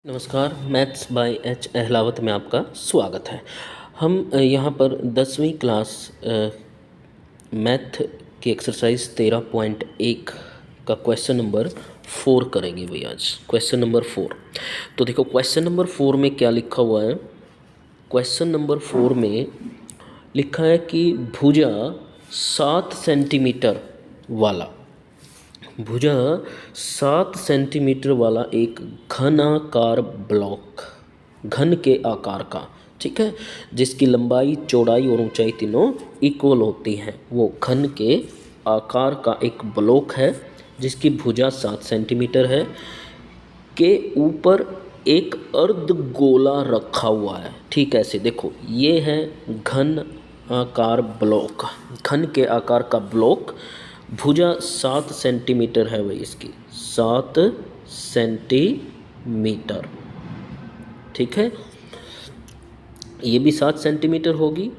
नमस्कार, maths by H Ahlawat में आपका स्वागत है। हम यहाँ पर 10वीं क्लास मैथ की एक्सरसाइज 13.1 का क्वेश्चन नंबर 4 करेंगे भाई आज। Question number 4। तो देखो क्वेश्चन नंबर 4 में क्या लिखा हुआ है। क्वेश्चन नंबर 4 में लिखा है कि भुजा 7 सेंटीमीटर वाला 7 सेंटीमीटर वाला एक घनाकार ब्लॉक, घन के आकार का, ठीक है, जिसकी लंबाई चौड़ाई और ऊंचाई तीनों इक्वल होती हैं, वो घन के आकार का एक ब्लॉक है जिसकी भुजा 7 सेंटीमीटर है, के ऊपर एक अर्ध गोला रखा हुआ है। ठीक है, ऐसे देखो, ये है घन आकार ब्लॉक, घन के आकार का ब्लॉक, भुजा 7 सेंटीमीटर है भाई इसकी, 7 सेंटीमीटर। ठीक है, ये भी 7 सेंटीमीटर होगी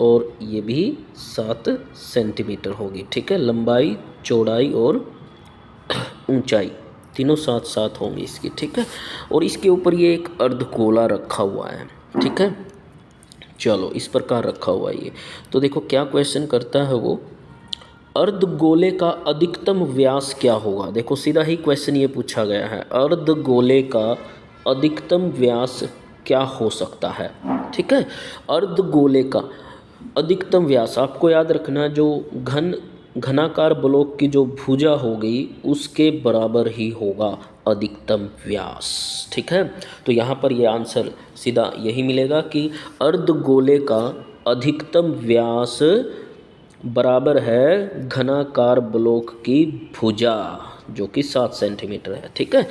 और ये भी 7 सेंटीमीटर होगी। ठीक है, लंबाई चौड़ाई और ऊंचाई तीनों 7-7 होंगी इसकी। ठीक है, और इसके ऊपर ये एक अर्धगोला रखा हुआ है। ठीक है, चलो इस प्रकार रखा हुआ है ये। तो देखो क्या क्वेश्चन करता है वो, अर्धगोले का अधिकतम व्यास क्या होगा। देखो सीधा ही क्वेश्चन ये पूछा गया है, अर्धगोले का अधिकतम व्यास क्या हो सकता है। ठीक है, अर्धगोले का अधिकतम व्यास आपको याद रखना, जो घनाकार ब्लॉक की जो भुजा होगी उसके बराबर ही होगा अधिकतम व्यास। ठीक है, तो यहाँ पर ये आंसर सीधा यही मिलेगा कि अर्धगोले का अधिकतम व्यास बराबर है घनाकार ब्लॉक की भुजा जो कि 7 सेंटीमीटर है। ठीक है,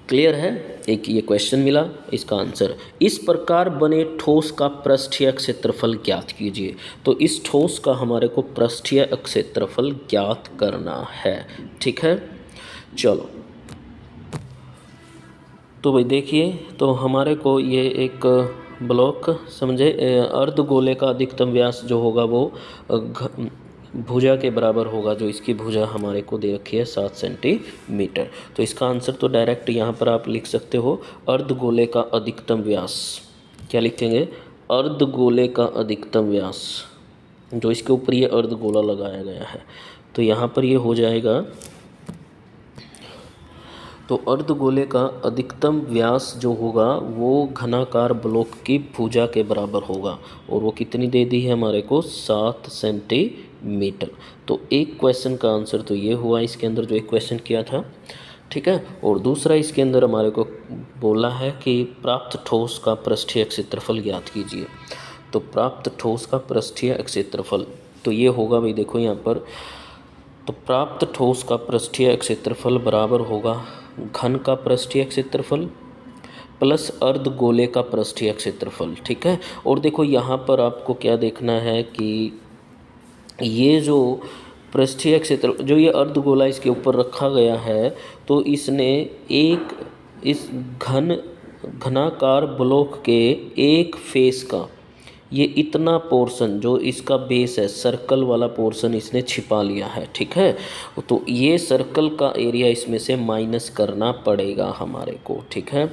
क्लियर है। एक ये क्वेश्चन मिला, इसका आंसर, इस प्रकार बने ठोस का पृष्ठीय क्षेत्रफल ज्ञात कीजिए। तो इस ठोस का हमारे को पृष्ठीय क्षेत्रफल ज्ञात करना है। ठीक है, चलो तो भाई देखिए, तो हमारे को ये एक ब्लॉक समझे, अर्धगोले का अधिकतम व्यास जो होगा वो भुजा के बराबर होगा, जो इसकी भुजा हमारे को दे रखी है 7 सेंटीमीटर। तो इसका आंसर तो डायरेक्ट यहाँ पर आप लिख सकते हो, अर्धगोले का अधिकतम व्यास। क्या लिखेंगे, अर्धगोले का अधिकतम व्यास, जो इसके ऊपर ये अर्धगोला लगाया गया है। तो यहाँ पर ये हो जाएगा, तो अर्धगोले का अधिकतम व्यास जो होगा वो घनाकार ब्लॉक की भुजा के बराबर होगा, और वो कितनी दे दी है हमारे को, 7 सेंटीमीटर। तो एक क्वेश्चन का आंसर तो ये हुआ इसके अंदर, जो एक क्वेश्चन किया था। ठीक है, और दूसरा इसके अंदर हमारे को बोला है कि प्राप्त ठोस का पृष्ठीय क्षेत्रफल ज्ञात कीजिए। तो प्राप्त ठोस का पृष्ठीय क्षेत्रफल तो ये होगा भाई, देखो यहाँ पर, तो प्राप्त ठोस का पृष्ठीय क्षेत्रफल बराबर होगा घन का पृष्ठीय क्षेत्रफल प्लस अर्धगोले का पृष्ठीय क्षेत्रफल। ठीक है, और देखो यहाँ पर आपको क्या देखना है कि ये जो पृष्ठीय क्षेत्र, जो ये अर्धगोला इसके ऊपर रखा गया है, तो इसने एक इस घनाकार ब्लॉक के एक फेस का ये इतना पोर्शन, जो इसका बेस है, सर्कल वाला पोर्शन इसने छिपा लिया है। ठीक है, तो ये सर्कल का एरिया इसमें से माइनस करना पड़ेगा हमारे को। ठीक है,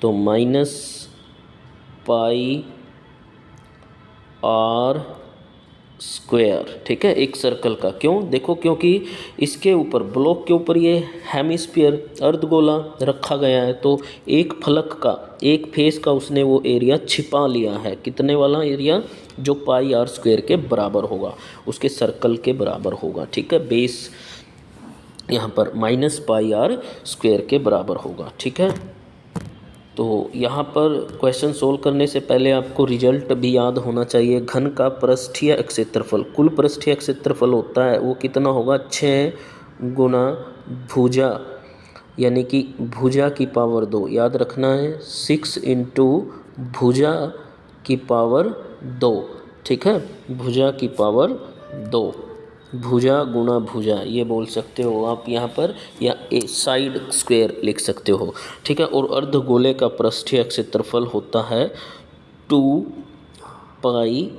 तो माइनस पाई आर स्क्वायर। ठीक है, एक सर्कल का, क्यों, देखो क्योंकि इसके ऊपर, ब्लॉक के ऊपर ये हेमिस्फीयर अर्धगोला रखा गया है, तो एक फलक का, एक फेस का उसने वो एरिया छिपा लिया है। कितने वाला एरिया, जो पाई आर स्क्वायर के बराबर होगा, उसके सर्कल के बराबर होगा। ठीक है, बेस यहाँ पर माइनस पाई आर स्क्वायर के बराबर होगा। ठीक है, तो यहाँ पर क्वेश्चन सोल्व करने से पहले आपको रिजल्ट भी याद होना चाहिए। घन का पृष्ठीय क्षेत्रफल, कुल पृष्ठीय क्षेत्रफल होता है वो कितना होगा, 6 गुना भुजा, यानी कि भुजा की पावर 2, याद रखना है, 6 इंटू भुजा की पावर 2। ठीक है, भुजा की पावर 2, भुजा गुणा भुजा ये बोल सकते हो आप यहाँ पर, या ए साइड स्क्वायर लिख सकते हो। ठीक है, और अर्धगोले का पृष्ठीय क्षेत्रफल होता है 2 पाई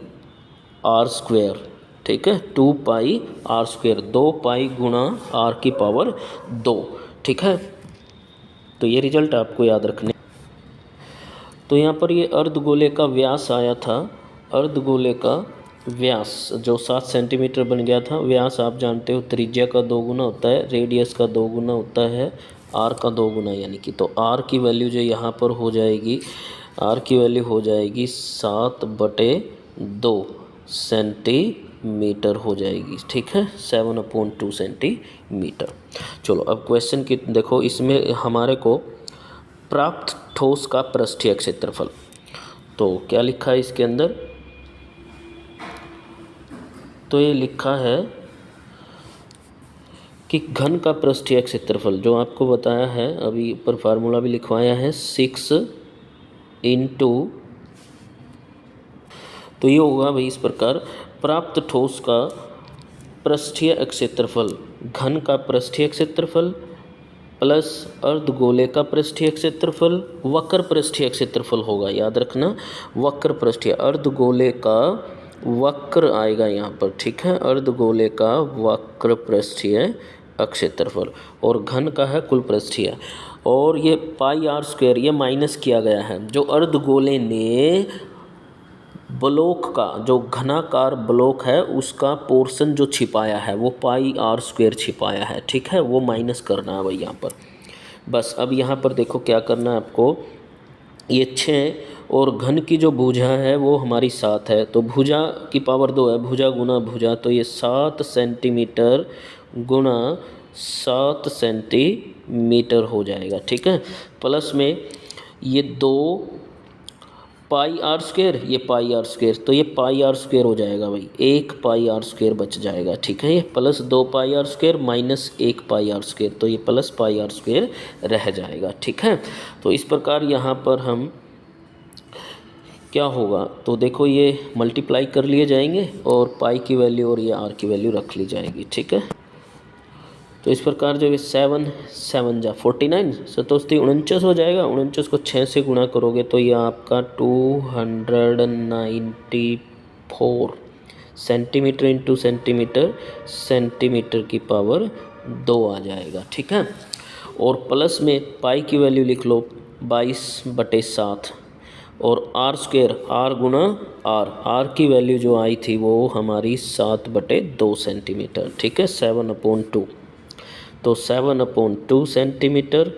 आर स्क्वायर। ठीक है, 2 पाई आर स्क्वायर, 2 पाई गुणा आर की पावर 2। ठीक है, तो ये रिजल्ट आपको याद रखने। तो यहाँ पर ये अर्धगोले का व्यास आया था, अर्धगोले का व्यास जो 7 सेंटीमीटर बन गया था। व्यास आप जानते हो त्रिज्या का 2 गुना होता है, रेडियस का 2 गुना होता है, आर का 2 गुना, यानी कि तो आर की वैल्यू जो यहाँ पर हो जाएगी, आर की वैल्यू हो जाएगी 7/2 सेंटीमीटर हो जाएगी। ठीक है, 7/2 सेंटीमीटर। चलो अब क्वेश्चन की देखो, इसमें हमारे को प्राप्त ठोस का पृष्ठीय क्षेत्रफल, तो क्या लिखा है इसके अंदर, तो ये लिखा है कि घन का पृष्ठीय क्षेत्रफल जो आपको बताया है, अभी ऊपर फार्मूला भी लिखवाया है, 6 इंटू, तो ये होगा भाई इस प्रकार, प्राप्त ठोस का पृष्ठीय क्षेत्रफल, घन का पृष्ठीय क्षेत्रफल प्लस अर्धगोले का पृष्ठीय क्षेत्रफल, वक्र पृष्ठीय क्षेत्रफल होगा, याद रखना, वक्र पृष्ठीय, अर्धगोले का वक्र आएगा यहाँ पर। ठीक है, अर्धगोले का वक्र पृष्ठीय क्षेत्रफल, और घन का है कुल पृष्ठीय। और ये पाई आर स्क्वायर ये माइनस किया गया है, जो अर्धगोले ने ब्लॉक का, जो घनाकार ब्लॉक है उसका पोर्शन जो छिपाया है वो पाई आर स्क्वायर छिपाया है। ठीक है, वो माइनस करना है भाई यहाँ पर। बस अब यहाँ पर देखो क्या करना है आपको, ये 6 और घन की जो भुजा है वो हमारी 7 है, तो भुजा की पावर 2 है, भुजा गुना भुजा, तो ये 7 सेंटीमीटर गुना 7 सेंटीमीटर हो जाएगा। ठीक है, प्लस में ये 2 पाई आर स्क्वायर, ये पाई आर स्क्वायर, तो ये पाई आर स्क्वायर हो जाएगा भाई, 1 पाई आर स्क्वायर बच जाएगा। ठीक है, ये plus 2 pi r square minus 1 pi r square, तो ये प्लस पाई आर स्क्वायर रह जाएगा। ठीक है, तो इस प्रकार यहाँ पर हम क्या होगा, तो देखो ये मल्टीप्लाई कर लिए जाएंगे और पाई की वैल्यू और ये आर की वैल्यू रख ली जाएगी। ठीक है, तो इस प्रकार जो ये 7 7 जा 49, 7 49 हो जाएगा। 49 को 6 से गुणा करोगे तो ये आपका 294 सेंटीमीटर इंटू सेंटीमीटर, सेंटीमीटर की पावर 2 आ जाएगा। ठीक है, और प्लस में पाई की वैल्यू लिख लो 22/7, और आर स्क्वायर, आर गुना आर की वैल्यू जो आई थी वो हमारी 7/2 सेंटीमीटर। ठीक है, 7/2, तो 7/2 सेंटीमीटर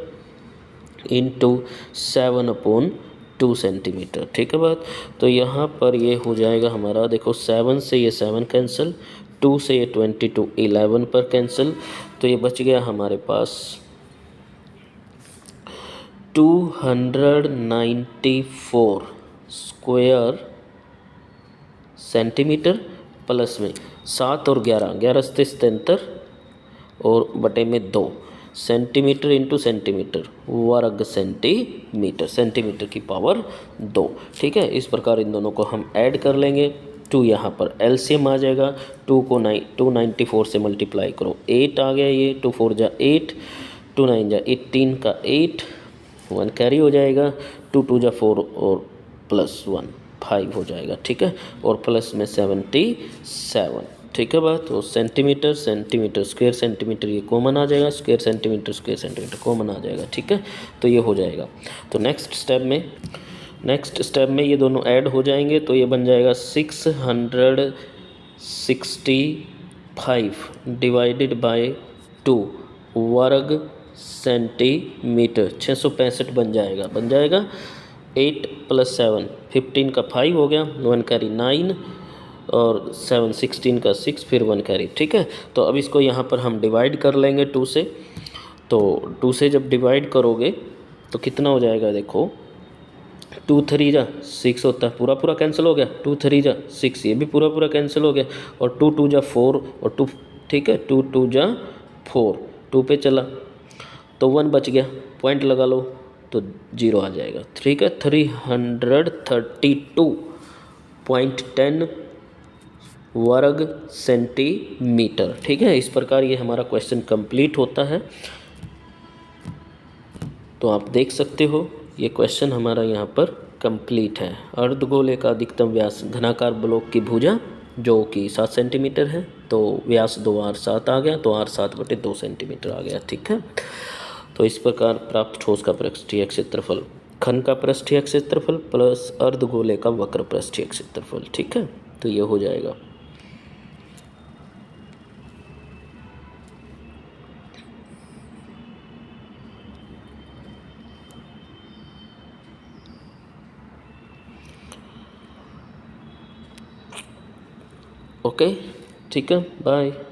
इंटू 7/2 सेंटीमीटर। ठीक है बात, तो यहाँ पर ये हो जाएगा हमारा, देखो 7 से ये 7 कैंसिल, 2 से ये 22 11 पर कैंसिल, तो ये बच गया हमारे पास 294 स्क्वायर सेंटीमीटर, प्लस में 7 और 11, 11 से 77 और बटे में 2 सेंटीमीटर इंटू सेंटीमीटर, वर्ग सेंटीमीटर, सेंटीमीटर की पावर 2। ठीक है, इस प्रकार इन दोनों को हम ऐड कर लेंगे। 2 यहाँ पर एलसीएम आ जाएगा, 2 को 294 से मल्टीप्लाई करो, 8 आ गया, ये 2 4 जा 8, 2 9 जा 18 का 8, 1 कैरी हो जाएगा, 2 2 जा 4 और प्लस 1 5 हो जाएगा। ठीक है, और प्लस में 77। ठीक है बात, तो सेंटीमीटर सेंटीमीटर स्क्वायर सेंटीमीटर ये कॉमन आ जाएगा, स्क्वायर सेंटीमीटर कॉमन आ जाएगा। ठीक है, तो ये हो जाएगा। तो नेक्स्ट स्टेप में ये दोनों ऐड हो जाएंगे, तो ये बन जाएगा 665 डिवाइडेड बाय 2 वर्ग सेंटीमीटर, 665 बन जाएगा 8 + 7 15 का 5 हो गया, 1 कैरी 9 और 7 16 का 6, फिर 1 कैरी। ठीक है, तो अब इसको यहाँ पर हम डिवाइड कर लेंगे 2 से, तो 2 से जब डिवाइड करोगे तो कितना हो जाएगा, देखो 2 3 जा 6 होता है, पूरा कैंसिल हो गया, 2 3 जा 6, ये भी पूरा कैंसिल हो गया, और 2 2 जा 4 और 2, ठीक है 2 2 जा 4, 2 पे चला तो 1 बच गया, पॉइंट लगा लो तो 0 आ जाएगा। ठीक है, 332.10 वर्ग सेंटीमीटर। ठीक है, इस प्रकार ये हमारा क्वेश्चन कंप्लीट होता है। तो आप देख सकते हो ये क्वेश्चन हमारा यहाँ पर कंप्लीट है। अर्धगोले का अधिकतम व्यास, घनाकार ब्लॉक की भुजा जो कि 7 सेंटीमीटर है, तो व्यास 2r7 आ गया, तो r7/2 सेंटीमीटर आ गया। ठीक है, तो इस प्रकार प्राप्त ठोस का पृष्ठीय क्षेत्रफल घन का पृष्ठीय क्षेत्रफल प्लस अर्धगोले का वक्र पृष्ठीय क्षेत्रफल। ठीक है, तो ये हो जाएगा। ओके, ठीक है, बाय।